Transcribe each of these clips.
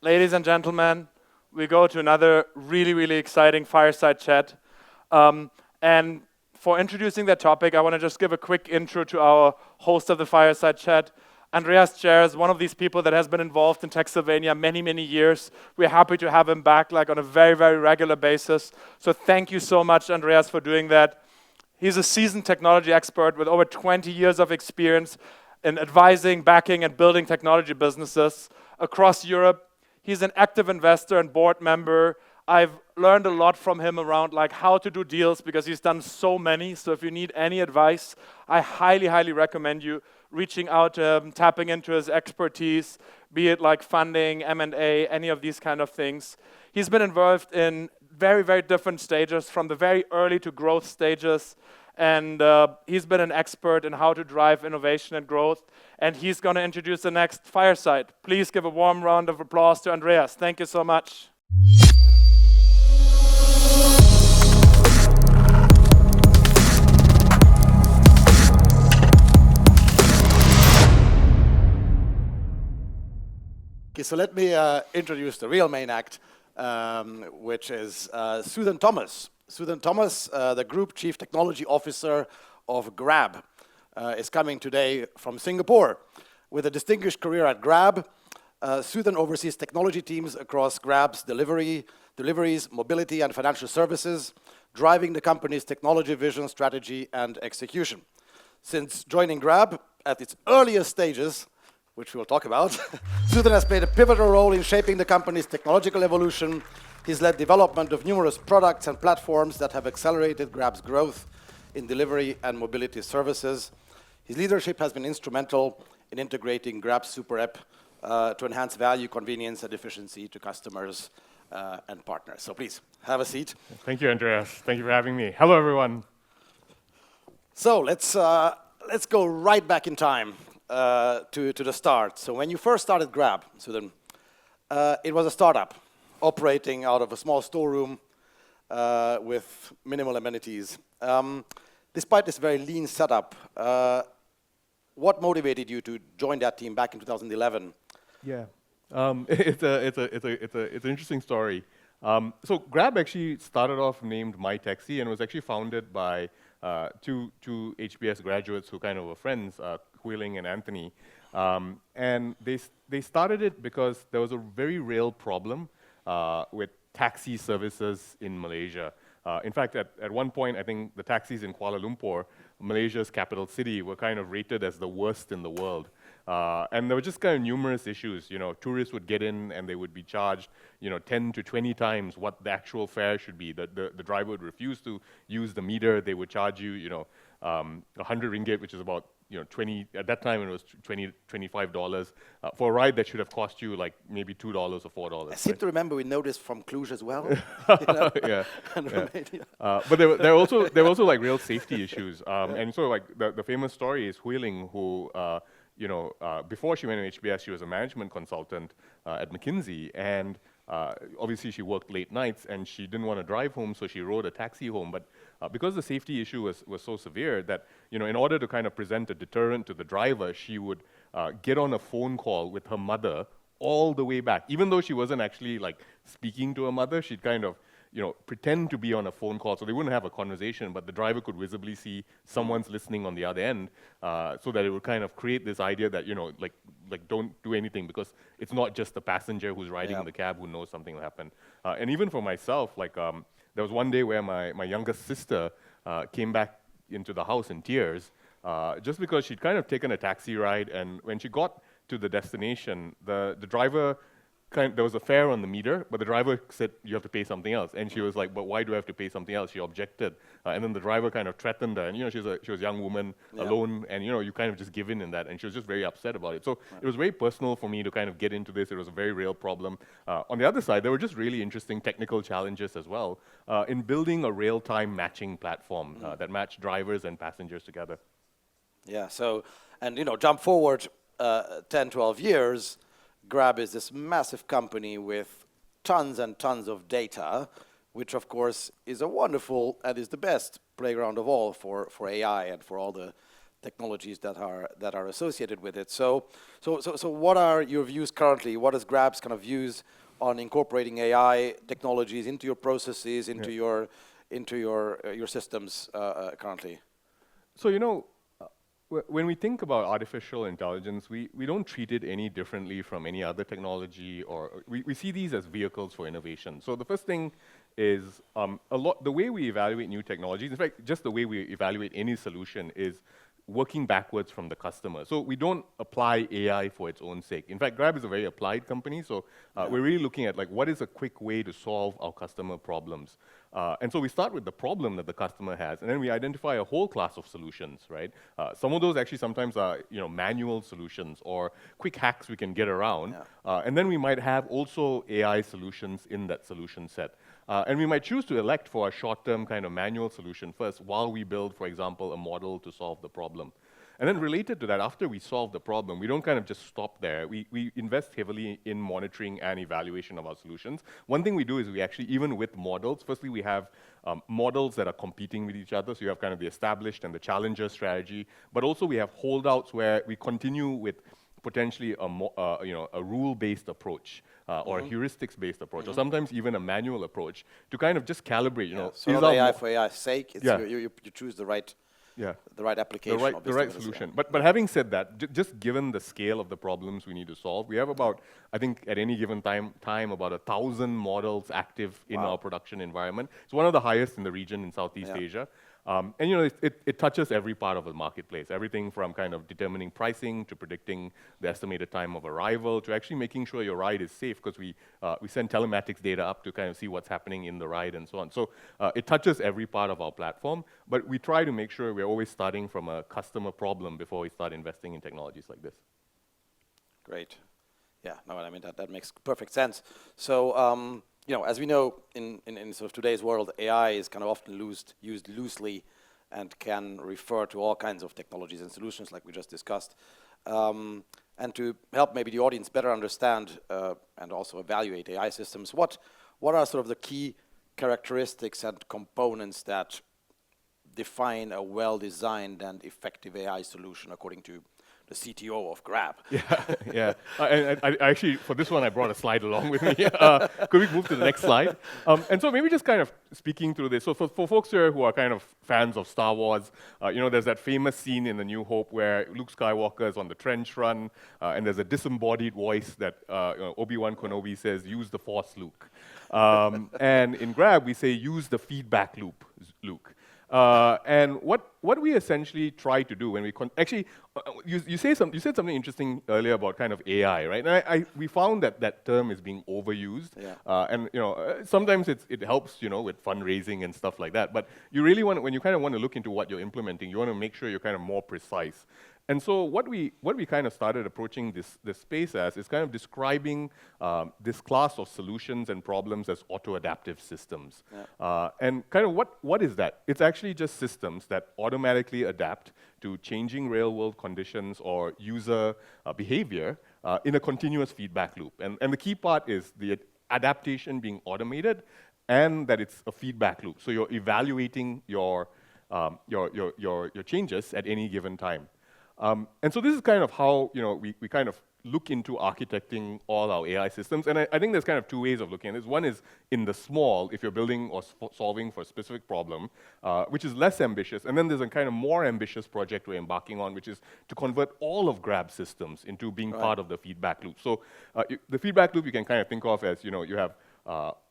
ladies and gentlemen, we go to another really, really exciting fireside chat. And for introducing that topic, I want to just give a quick intro to our host of the fireside chat. Andreas Jahr is one of these people that has been involved in Techsylvania many, many years. We're happy to have him back on a very, very regular basis. So thank you so much, Andreas, for doing that. He's a seasoned technology expert with over 20 years of experience in advising, backing, and building technology businesses across Europe. He's an active investor and board member. I've learned a lot from him around how to do deals because he's done so many. So if you need any advice, I highly, highly recommend you reaching out to him, tapping into his expertise, be it funding, M&A, any of these kind of things. He's been involved in very, very different stages, from the very early to growth stages. And he's been an expert in how to drive innovation and growth. And he's going to introduce the next fireside. Please give a warm round of applause to Andreas. Thank you so much. Okay, so let me introduce the real main act, which is Suthen Thomas. Suthen Thomas, the Group Chief Technology Officer of Grab, is coming today from Singapore. With a distinguished career at Grab, Suthen oversees technology teams across Grab's deliveries, mobility, and financial services, driving the company's technology vision, strategy, and execution. Since joining Grab at its earliest stages, which we'll talk about, Suthen has played a pivotal role in shaping the company's technological evolution. He's led development of numerous products and platforms that have accelerated Grab's growth in delivery and mobility services. His leadership has been instrumental in integrating Grab's super app to enhance value, convenience, and efficiency to customers and partners. So please, have a seat. Thank you, Andreas. Thank you for having me. Hello, everyone. So let's go right back in time to the start. So when you first started Grab, Suthen, it was a startup operating out of a small storeroom with minimal amenities. Despite this very lean setup, what motivated you to join that team back in 2011? Yeah, it's an interesting story. So Grab actually started off named MyTaxi and was actually founded by two HBS graduates who kind of were friends, Huiling and Anthony. And they started it because there was a very real problem with taxi services in Malaysia. In fact, at one point, I think the taxis in Kuala Lumpur, Malaysia's capital city, were kind of rated as the worst in the world. And there were just kind of numerous issues. Tourists would get in and they would be charged 10 to 20 times what the actual fare should be. The driver would refuse to use the meter. They would charge you 100 ringgit, which is about 20, at that time it was $25 for a ride that should have cost you maybe $2 or $4. I seem to remember we noticed from Cluj as well. Yeah. But there were also real safety issues. And so the famous story is Huiling, who before she went to HBS, she was a management consultant at McKinsey, and obviously she worked late nights and she didn't want to drive home, so she rode a taxi home. But because the safety issue was so severe that in order to kind of present a deterrent to the driver, she would get on a phone call with her mother all the way back. Even though she wasn't actually speaking to her mother, she'd kind of pretend to be on a phone call so they wouldn't have a conversation, but the driver could visibly see someone's listening on the other end, so that it would kind of create this idea that don't do anything, because it's not just the passenger who's riding in the cab who knows something will happen. And even for myself, there was one day where my youngest sister came back into the house in tears, just because she'd kind of taken a taxi ride, and when she got to the destination, the driver there was a fare on the meter, but the driver said, you have to pay something else. And she was like, but why do I have to pay something else? She objected. And then the driver kind of threatened her. And she was a young woman, alone, and you kind of just give in that. And she was just very upset about it. So it was very personal for me to kind of get into this. It was a very real problem. On the other side, there were just really interesting technical challenges as well in building a real-time matching platform that matched drivers and passengers together. Yeah, so, and jump forward 10, 12 years, Grab is this massive company with tons and tons of data, which of course is a wonderful and is the best playground of all for AI and for all the technologies that are associated with it. So what are your views currently? What is Grab's kind of views on incorporating AI technologies into your processes, into your systems currently? So, when we think about artificial intelligence, we don't treat it any differently from any other technology, or we see these as vehicles for innovation. So the first thing is the way we evaluate new technologies, in fact, just the way we evaluate any solution is working backwards from the customer. So we don't apply AI for its own sake. In fact, Grab is a very applied company, so we're really looking at like what is a quick way to solve our customer problems. And so we start with the problem that the customer has, and then we identify a whole class of solutions, right? Some of those actually sometimes are manual solutions or quick hacks we can get around. And then we might have also AI solutions in that solution set. And we might choose to elect for a short-term kind of manual solution first while we build, for example, a model to solve the problem. And then related to that, after we solve the problem, we don't kind of just stop there. We invest heavily in monitoring and evaluation of our solutions. One thing we do is we actually, even with models, firstly we have models that are competing with each other. So you have kind of the established and the challenger strategy, but also we have holdouts where we continue with potentially a rule-based approach or a heuristics-based approach, or sometimes even a manual approach to kind of just calibrate. So not AI for AI's sake. It's you choose the right application, the right solution. But having said that, just given the scale of the problems we need to solve, we have about, I think, at any given time about 1,000 models active in our production environment. It's one of the highest in the region in Southeast Asia. And it touches every part of the marketplace, everything from kind of determining pricing to predicting the estimated time of arrival to actually making sure your ride is safe, because we send telematics data up to kind of see what's happening in the ride and so on. So it touches every part of our platform, but we try to make sure we're always starting from a customer problem before we start investing in technologies like this. Great. Yeah, no, I mean, that makes perfect sense. So, as we know, in sort of today's world, AI is kind of often used loosely and can refer to all kinds of technologies and solutions like we just discussed. And to help maybe the audience better understand and also evaluate AI systems, what are sort of the key characteristics and components that define a well-designed and effective AI solution according to the CTO of Grab? Yeah. And I actually, for this one, I brought a slide along with me. Could we move to the next slide? And so maybe just kind of speaking through this. So for folks here who are kind of fans of Star Wars, there's that famous scene in The New Hope where Luke Skywalker is on the trench run, and there's a disembodied voice that Obi-Wan Kenobi says, "Use the Force, Luke." And in Grab, we say, "Use the feedback loop, Luke." And what we essentially try to do when we actually, you said something interesting earlier about kind of AI, right? And we found that term is being overused, and sometimes it helps with fundraising and stuff like that. But you really when you kind of want to look into what you're implementing, you want to make sure you're kind of more precise. And so what we kind of started approaching this space as is kind of describing this class of solutions and problems as auto-adaptive systems. And kind of what is that? It's actually just systems that automatically adapt to changing real-world conditions or user behavior in a continuous feedback loop. And the key part is the adaptation being automated and that it's a feedback loop. So you're evaluating your changes at any given time. And so this is kind of how we kind of look into architecting all our AI systems. And I think there's kind of two ways of looking at this. One is in the small, if you're building or solving for a specific problem, which is less ambitious. And then there's a kind of more ambitious project we're embarking on, which is to convert all of Grab systems into being part of the feedback loop. So the feedback loop you can kind of think of as, you have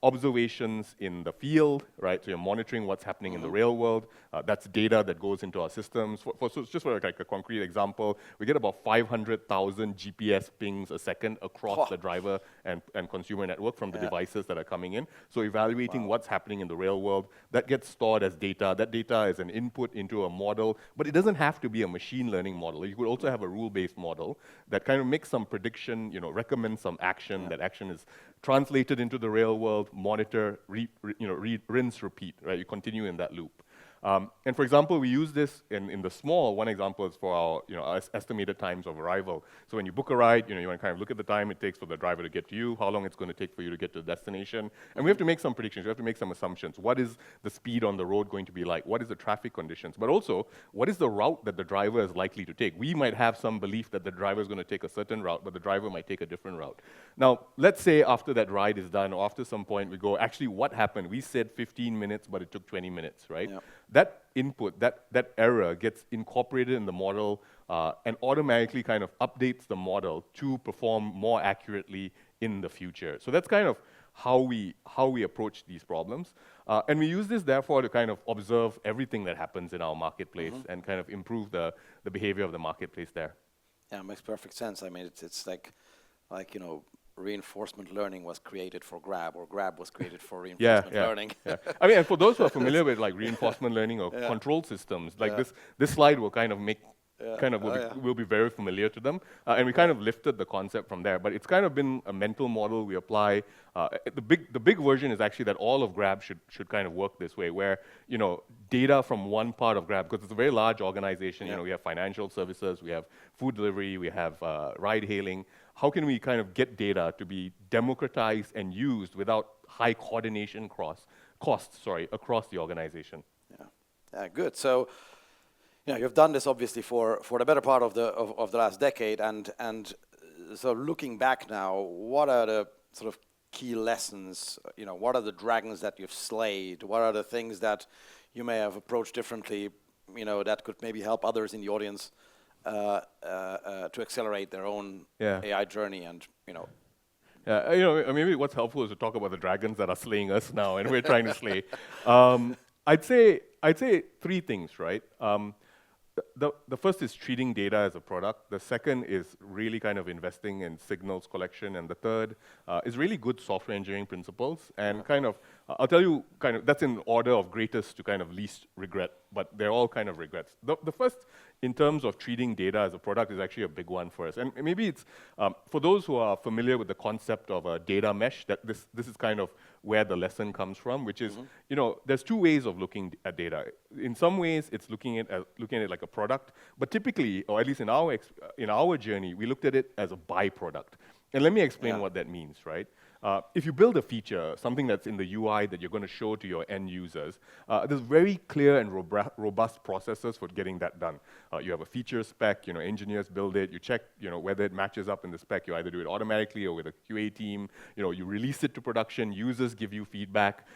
observations in the field, right? So you're monitoring what's happening in the real world. That's data that goes into our systems. So just for like a concrete example, we get about 500,000 GPS pings a second across the driver and consumer network from the devices that are coming in. So evaluating what's happening in the real world, that gets stored as data. That data is an input into a model, but it doesn't have to be a machine learning model. You could also have a rule-based model that kind of makes some prediction, recommends some action. That action is translated into the real world, monitor, rinse, repeat, right? You continue in that loop. And for example, we use this in the small. One example is for our, our estimated times of arrival. So when you book a ride, you want to kind of look at the time it takes for the driver to get to you, how long it's going to take for you to get to the destination. And we have to make some predictions. We have to make some assumptions. What is the speed on the road going to be like? What is the traffic conditions? But also, what is the route that the driver is likely to take? We might have some belief that the driver is going to take a certain route, but the driver might take a different route. Now, let's say after that ride is done, or after some point we go, actually, what happened? We said 15 minutes, but it took 20 minutes, right? Yep. That input, that error gets incorporated in the model and automatically kind of updates the model to perform more accurately in the future. So that's kind of how we approach these problems. And we use this, therefore, to kind of observe everything that happens in our marketplace and kind of improve the behavior of the marketplace there. Yeah, it makes perfect sense. I mean, it's like reinforcement learning was created for Grab, or Grab was created for reinforcement learning. Yeah. I mean, and for those who are familiar with like reinforcement learning or control systems, like this slide will kind of make will be very familiar to them, and we kind of lifted the concept from there. But it's kind of been a mental model we apply. The big version is actually that all of Grab should kind of work this way, where data from one part of Grab, because it's a very large organization. We have financial services, we have food delivery, we have ride hailing. How can we kind of get data to be democratized and used without high coordination costs across the organization? Yeah, good. So, you've done this obviously for the better part of the last decade, and so looking back now, what are the sort of key lessons? What are the dragons that you've slayed? What are the things that you may have approached differently? That could maybe help others in the audience to accelerate their own AI journey, and maybe what's helpful is to talk about the dragons that are slaying us now, and we're trying to slay. I'd say three things, right? The first is treating data as a product. The second is really kind of investing in signals collection, and the third is really good software engineering principles. And kind of, I'll tell you, kind of that's in order of greatest to kind of least regret, but they're all kind of regrets. The first, in terms of treating data as a product, is actually a big one for us. And maybe it's for those who are familiar with the concept of a data mesh, that this is kind of where the lesson comes from, which is, there's two ways of looking at data. In some ways, it's looking at it like a product, but typically, or at least in our journey, we looked at it as a byproduct. And let me explain what that means, right? If you build a feature, something that's in the UI that you're going to show to your end users, there's very clear and robust processes for getting that done. You have a feature spec, engineers build it, you check, whether it matches up in the spec. You either do it automatically or with a QA team. You release it to production, users give you feedback.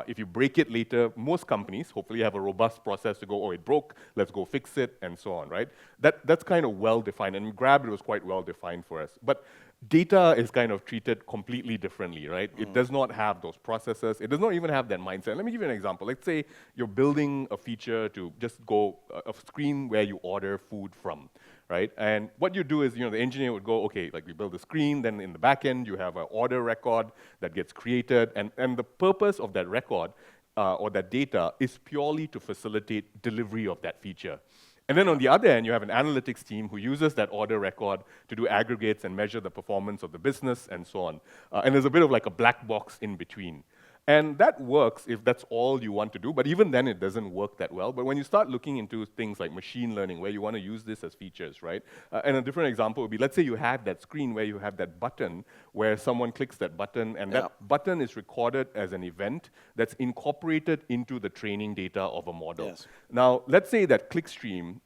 If you break it later, most companies hopefully have a robust process to go, oh, it broke, let's go fix it, and so on, right? That's kind of well-defined, and Grab, it was quite well-defined for us. But data is kind of treated completely differently, right? It does not have those processes. It does not even have that mindset. Let me give you an example. Let's say you're building a feature to just go a screen where you order food from, right? And what you do is, the engineer would go, okay, like we build a screen, then in the back end you have an order record that gets created, and the purpose of that record or that data is purely to facilitate delivery of that feature. And then on the other end, you have an analytics team who uses that order record to do aggregates and measure the performance of the business and so on. And there's a bit of like a black box in between. And that works if that's all you want to do, but even then it doesn't work that well. But when you start looking into things like machine learning, where you want to use this as features, right? And a different example would be, let's say you have that screen where you have that button where someone clicks that button, and that button is recorded as an event that's incorporated into the training data of a model. Yes. Now, let's say that clickstream,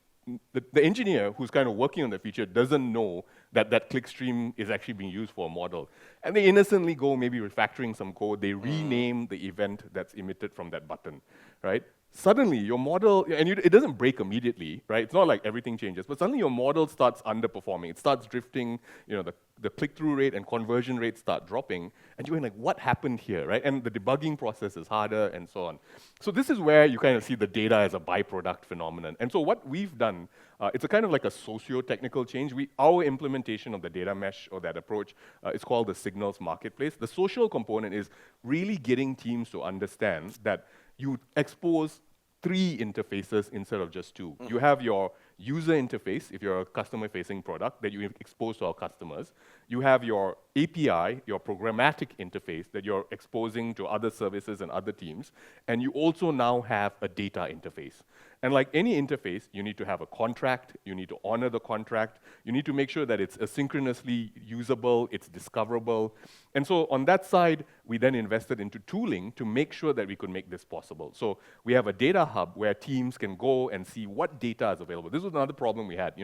the engineer who's kind of working on the feature doesn't know that clickstream is actually being used for a model. And they innocently go, maybe refactoring some code, they rename the event that's emitted from that button, right? Suddenly, your model, and it doesn't break immediately, right? It's not like everything changes, but suddenly your model starts underperforming. It starts drifting, the click-through rate and conversion rate start dropping, and you're like, what happened here, right? And the debugging process is harder, and so on. So this is where you kind of see the data as a byproduct phenomenon. And so what we've done, it's a kind of like a socio-technical change. Our implementation of the data mesh or that approach is called the signals marketplace. The social component is really getting teams to understand that you expose 3 interfaces instead of just 2. You have your user interface, if you're a customer-facing product, that you expose to our customers. You have your API, your programmatic interface that you're exposing to other services and other teams, and you also now have a data interface. And like any interface, you need to have a contract, you need to honor the contract, you need to make sure that it's asynchronously usable, it's discoverable. And so on that side, we then invested into tooling to make sure that we could make this possible. So we have a data hub where teams can go and see what data is available. This was another problem we had.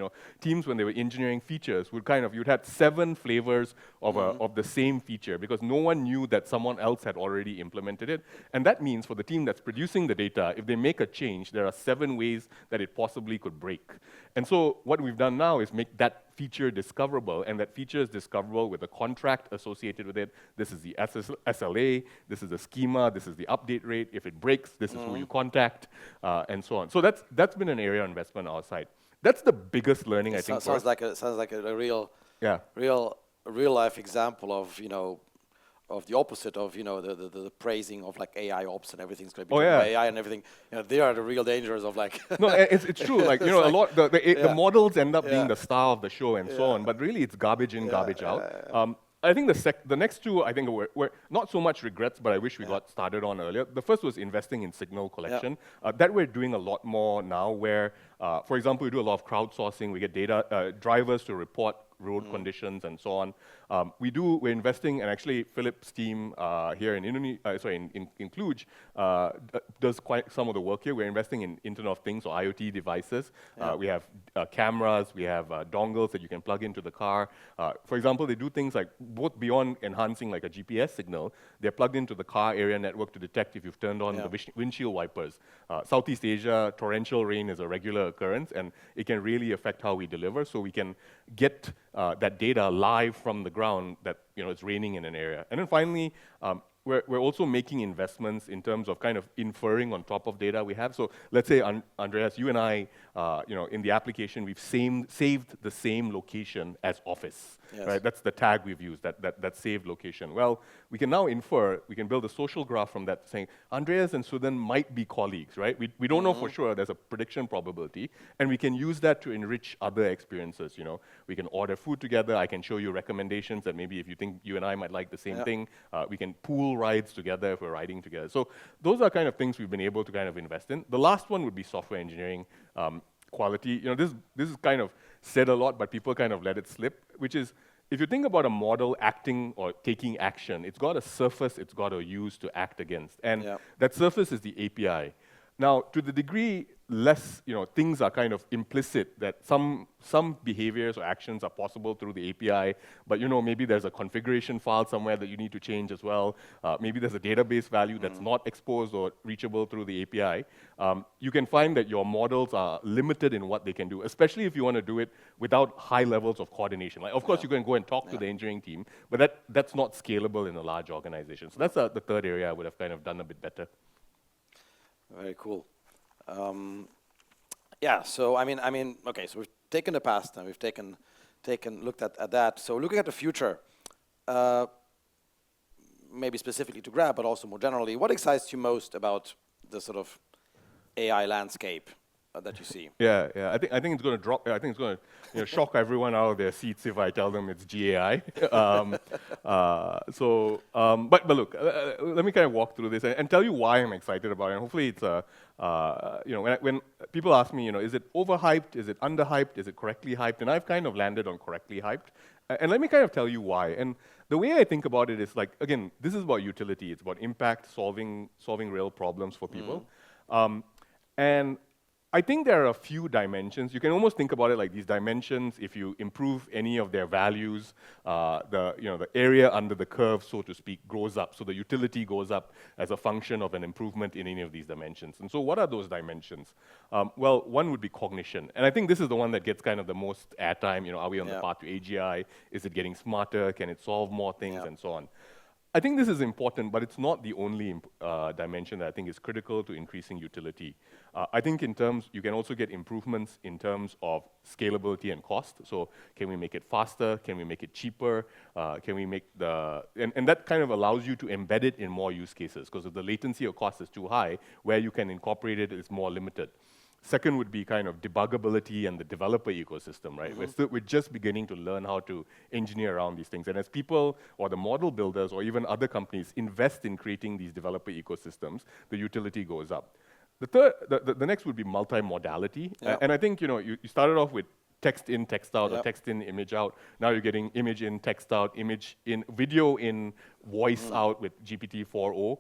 Teams, when they were engineering features, you'd had 7 flavors of the same feature because no one knew that someone else had already implemented it. And that means for the team that's producing the data, if they make a change, there are 7 ways that it possibly could break. And so what we've done now is make that feature discoverable, and that feature is discoverable with a contract associated with it. This is the SLA, this is the schema, this is the update rate. If it breaks, this is who you contact, and so on. So that's been an area of investment on our side. That's the biggest learning, I think. Sounds like a real life example of of the opposite of the praising of like AI ops and everything's going to be done by AI and everything. They are the real dangers of like. No, it's true. Like a lot the models end up being the star of the show and so on, but really it's garbage in, garbage out. I think the next two, I think, were not so much regrets, but I wish we got started on earlier. The first was investing in signal collection. That we're doing a lot more now where, for example, we do a lot of crowdsourcing. We get data, drivers to report road conditions and so on. We're investing, and actually Philip's team here in Cluj does quite some of the work here. We're investing in Internet of Things or IoT devices. We have cameras, we have dongles that you can plug into the car. For example, they do things like both beyond enhancing like a GPS signal, they're plugged into the car area network to detect if you've turned on the windshield wipers. Southeast Asia, torrential rain is a regular occurrence, and it can really affect how we deliver. So we can get that data live from the ground that it's raining in an area. And then finally, we're also making investments in terms of kind of inferring on top of data we have. So let's say, Andreas, you and I, in the application, we've saved the same location as office, right? That's the tag we've used, that saved location. Well, we can now infer, we can build a social graph from that saying, Andreas and Suthen might be colleagues, right? We don't know for sure, there's a prediction probability, and we can use that to enrich other experiences, We can order food together, I can show you recommendations that maybe if you think you and I might like the same thing, we can pool rides together if we're riding together. So those are kind of things we've been able to kind of invest in. The last one would be software engineering quality. This is kind of said a lot, but people kind of let it slip, which is, if you think about a model acting or taking action, it's got a surface it's got to use to act against. And that surface is the API. Now, to the degree less, things are kind of implicit that some behaviors or actions are possible through the API, but maybe there's a configuration file somewhere that you need to change as well. Maybe there's a database value that's not exposed or reachable through the API. You can find that your models are limited in what they can do, especially if you want to do it without high levels of coordination. Like, of course, you can go and talk to the engineering team, but that's not scalable in a large organization. So that's the third area I would have kind of done a bit better. Very cool. So I mean, okay. So we've taken the past and we've looked at that. So looking at the future, maybe specifically to Grab, but also more generally, what excites you most about the sort of AI landscape that you see? Yeah. I think it's going to drop. I think it's going to shock everyone out of their seats if I tell them it's GAI. But look, let me kind of walk through this and tell you why I'm excited about it. And hopefully, it's when people ask me, is it overhyped? Is it underhyped? Is it correctly hyped? And I've kind of landed on correctly hyped. And let me kind of tell you why. And the way I think about it is like, again, this is about utility. It's about impact, solving real problems for people. And I think there are a few dimensions. You can almost think about it like these dimensions. If you improve any of their values, the area under the curve, so to speak, grows up. So the utility goes up as a function of an improvement in any of these dimensions. And so what are those dimensions? Well, one would be cognition. And I think this is the one that gets kind of the most airtime. Are we on the path to AGI? Is it getting smarter? Can it solve more things? And so on. I think this is important, but it's not the only dimension that I think is critical to increasing utility. I think you can also get improvements in terms of scalability and cost. So can we make it faster? Can we make it cheaper? Can we make and that kind of allows you to embed it in more use cases, because if the latency or cost is too high, where you can incorporate it is more limited. Second would be kind of debuggability and the developer ecosystem, right? We're just beginning to learn how to engineer around these things. And as people or the model builders or even other companies invest in creating these developer ecosystems, the utility goes up. The next would be multimodality. And I think, you started off with text in, text out, or text in, image out. Now you're getting image in, text out, image in, video in, voice out with GPT-4o.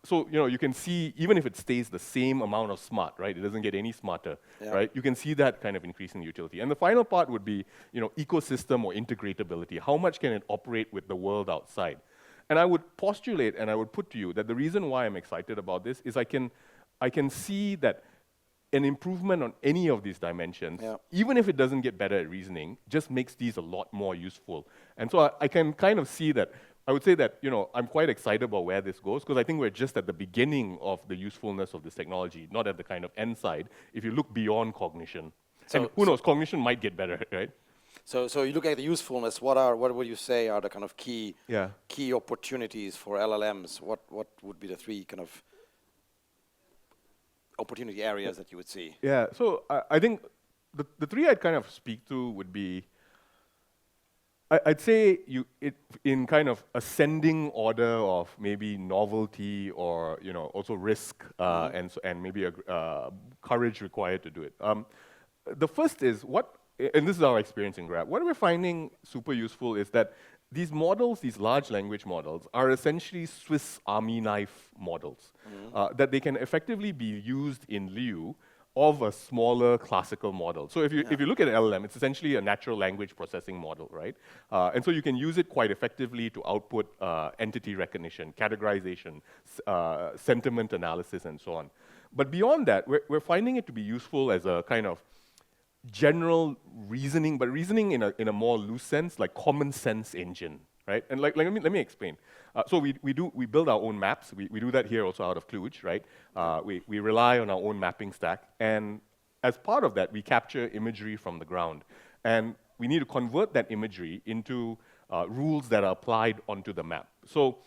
So, you can see, even if it stays the same amount of smart, right? It doesn't get any smarter, right? You can see that kind of increasing utility. And the final part would be, ecosystem or integratability. How much can it operate with the world outside? And I would postulate and I would put to you that the reason why I'm excited about this is I can see that an improvement on any of these dimensions, even if it doesn't get better at reasoning, just makes these a lot more useful. And so I can kind of see that. I would say that, I'm quite excited about where this goes, because I think we're just at the beginning of the usefulness of this technology, not at the kind of end side, if you look beyond cognition. And who knows, cognition might get better, right? So you look at the usefulness, what would you say are the kind of key opportunities for LLMs? What would be the three kind of opportunity areas that you would see? Yeah, so I think the three I'd kind of speak to would be, I'd say in kind of ascending order of maybe novelty or also risk and maybe a courage required to do it. The first is and this is our experience in Grab. What we're finding super useful is that these models, these large language models, are essentially Swiss Army knife models that they can effectively be used in lieu of a smaller classical model. So if you look at an LLM, it's essentially a natural language processing model, right? And so you can use it quite effectively to output entity recognition, categorization, sentiment analysis, and so on. But beyond that, we're finding it to be useful as a kind of general reasoning, but reasoning in a more loose sense, like common sense engine, right? And let me explain. So we build our own maps. We do that here also out of Cluj, right? We rely on our own mapping stack, and as part of that, we capture imagery from the ground, and we need to convert that imagery into rules that are applied onto the map. So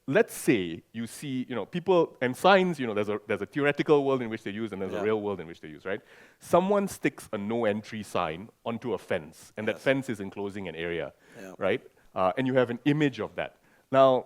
let's say you see, people and signs, there's a theoretical world in which they use and there's a real world in which they use, right? Someone sticks a no entry sign onto a fence, and that fence is enclosing an area, right? And you have an image of that. Now,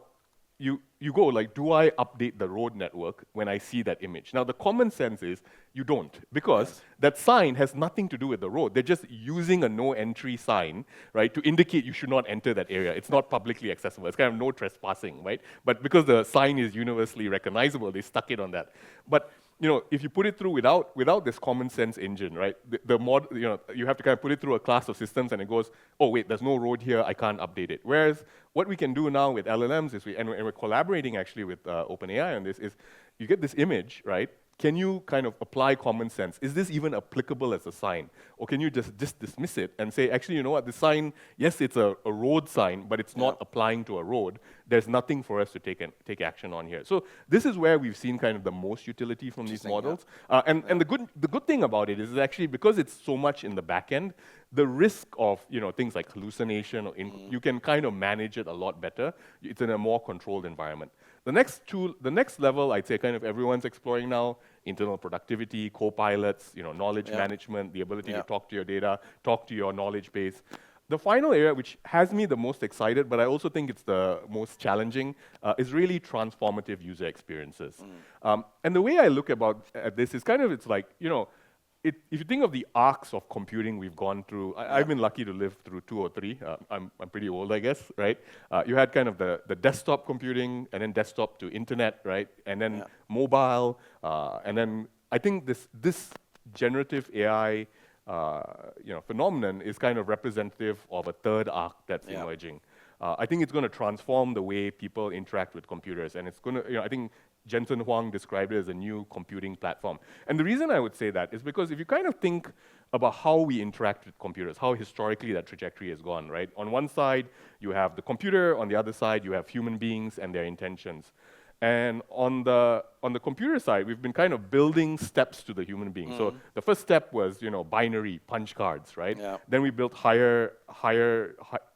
you go like, do I update the road network when I see that image? Now, the common sense is you don't, because that sign has nothing to do with the road. They're just using a no entry sign, right, to indicate you should not enter that area. It's not publicly accessible. It's kind of no trespassing, right? But because the sign is universally recognizable, they stuck it on that. But if you put it through without this common sense engine, right, you have to kind of put it through a class of systems, and it goes, oh wait, there's no road here, I can't update it. Whereas what we can do now with LLMs is and we're collaborating actually with OpenAI on this, is you get this image, right? Can you kind of apply common sense? Is this even applicable as a sign? Or can you just dismiss it and say, actually, you know what, the sign, yes, it's a road sign, but it's not applying to a road. There's nothing for us to take action on here. So this is where we've seen kind of the most utility from these models. And the good thing about it is actually, because it's so much in the back end, the risk of things like hallucination, you can kind of manage it a lot better. It's in a more controlled environment. The next level, I'd say, kind of everyone's exploring now: internal productivity, co-pilots, knowledge management, the ability to talk to your data, talk to your knowledge base. The final area, which has me the most excited, but I also think it's the most challenging, is really transformative user experiences. And the way I look at this is kind of, it's like, if you think of the arcs of computing we've gone through, I've been lucky to live through 2 or 3. I'm pretty old, I guess, right? You had kind of the desktop computing, and then desktop to internet, right? And then mobile, and then I think this generative AI phenomenon is kind of representative of a third arc that's emerging. I think it's going to transform the way people interact with computers, and it's going to, I think Jensen Huang described it as a new computing platform. And the reason I would say that is because if you kind of think about how we interact with computers, how historically that trajectory has gone, right? On one side, you have the computer. On the other side, you have human beings and their intentions. And on the computer side, we've been kind of building steps to the human being. So the first step was, binary punch cards, right? Then we built higher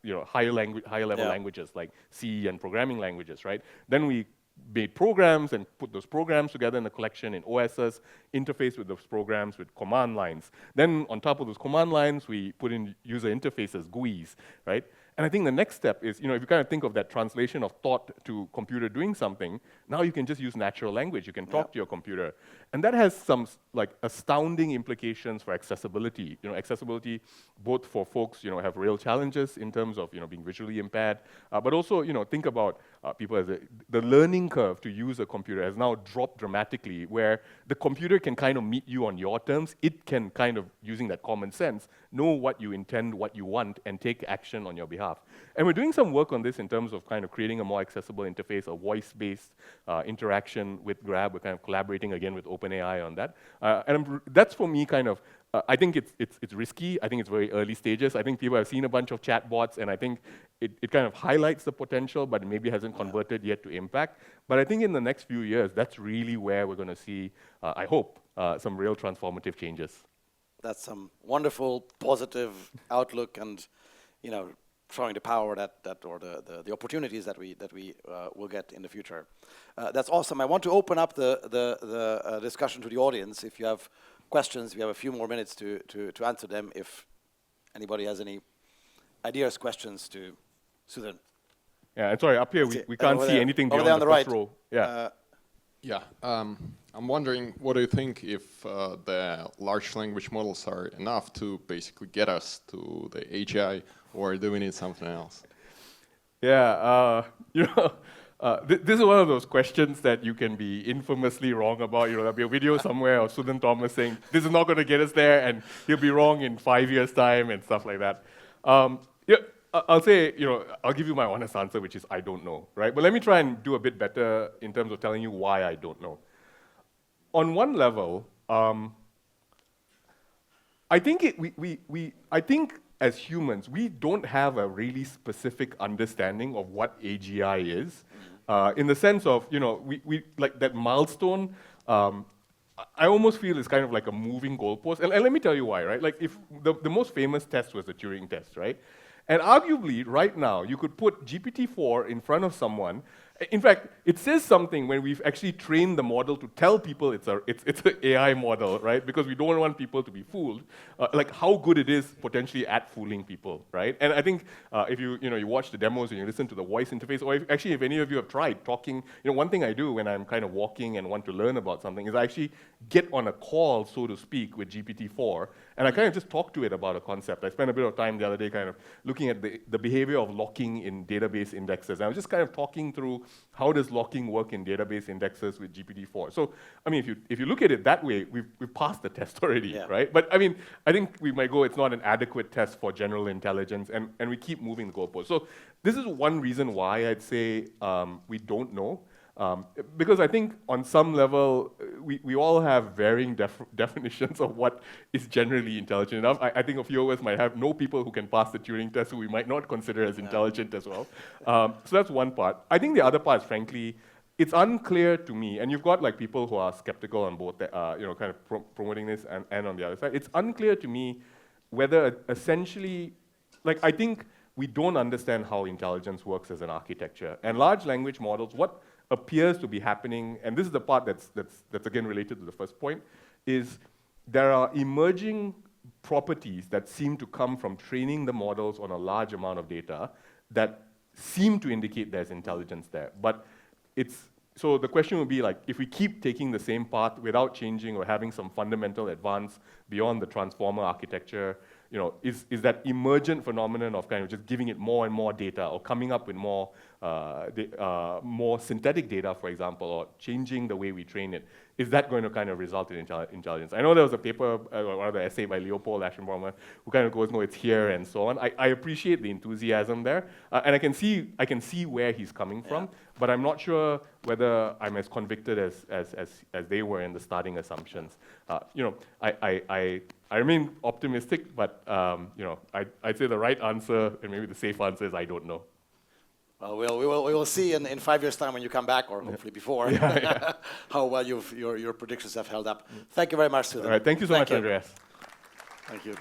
level languages like C and programming languages, right? Then we made programs and put those programs together in a collection in OSs, interface with those programs with command lines. Then on top of those command lines, we put in user interfaces, GUIs, right? And I think the next step is, if you kind of think of that translation of thought to computer doing something, now you can just use natural language. You can talk to your computer. And that has some astounding implications for accessibility. Accessibility both for folks, have real challenges in terms of, being visually impaired, but also, think about people as the learning curve to use a computer has now dropped dramatically, where the computer can kind of meet you on your terms. It can kind of, using that common sense, know what you intend, what you want, and take action on your behalf. And we're doing some work on this in terms of kind of creating a more accessible interface, a voice-based interaction with Grab. We're kind of collaborating again with OpenAI on that. And that's for me kind of, I think it's risky. I think it's very early stages. I think people have seen a bunch of chatbots, and I think it kind of highlights the potential, but it maybe hasn't converted yet to impact. But I think in the next few years, that's really where we're going to see, I hope, some real transformative changes. That's some wonderful, positive outlook, and showing the power that or the opportunities that we will get in the future. That's awesome. I want to open up the discussion to the audience. If you have questions, we have a few more minutes to answer them. If anybody has any ideas, questions to Suthen. Yeah, and sorry, up here we can't see anything beyond the first right row. Yeah. I'm wondering, what do you think if the large language models are enough to basically get us to the AGI, or do we need something else? Yeah, this is one of those questions that you can be infamously wrong about. There'll be a video somewhere of Suthen Thomas saying, this is not going to get us there, and he'll be wrong in 5 years' time, and stuff like that. I'll say, I'll give you my honest answer, which is I don't know, right? But let me try and do a bit better in terms of telling you why I don't know. On one level, I think I think as humans, we don't have a really specific understanding of what AGI is, in the sense of, we like that milestone. I almost feel it's kind of like a moving goalpost, and let me tell you why, right? Like, if the most famous test was the Turing test, right? And arguably, right now, you could put GPT-4 in front of someone. In fact, it says something when we've actually trained the model to tell people it's an AI model, right? Because we don't want people to be fooled. Like how good it is potentially at fooling people, right? And I think if you watch the demos and you listen to the voice interface, or if any of you have tried talking, one thing I do when I'm kind of walking and want to learn about something is I actually get on a call, so to speak, with GPT-4, and I kind of just talk to it about a concept. I spent a bit of time the other day kind of looking at the behavior of locking in database indexes. And I was just kind of talking through how does locking work in database indexes with GPT-4. So, I mean, if you look at it that way, we've passed the test already, right? But I mean, I think we might go, it's not an adequate test for general intelligence, and we keep moving the goalposts. So this is one reason why I'd say we don't know. Because I think on some level, we all have varying definitions of what is generally intelligent enough. I think a few of us might know people who can pass the Turing test who we might not consider as intelligent as well. So that's one part. I think the other part is, frankly, it's unclear to me, and you've got like people who are skeptical on both, kind of promoting this and on the other side. It's unclear to me whether essentially, like, I think we don't understand how intelligence works as an architecture. And large language models, what appears to be happening, and this is the part that's again related to the first point, is there are emerging properties that seem to come from training the models on a large amount of data that seem to indicate there's intelligence there. But so the question would be, like, if we keep taking the same path without changing or having some fundamental advance beyond the transformer architecture, is that emergent phenomenon of kind of just giving it more and more data, or coming up with more synthetic data, for example, or changing the way we train it, is that going to kind of result in intelligence? I know there was a paper, or rather essay by Leopold Aschenbaumer, who kind of goes, no, it's here, and so on. I appreciate the enthusiasm there, and I can see where he's coming from, but I'm not sure whether I'm as convicted as they were in the starting assumptions. I remain optimistic, but I'd say the right answer, and maybe the safe answer, is I don't know. Well, we will see in 5 years' time when you come back, or hopefully before, how well your predictions have held up. Thank you very much, Suthen. All right, thank you so much, Andreas. Thank you.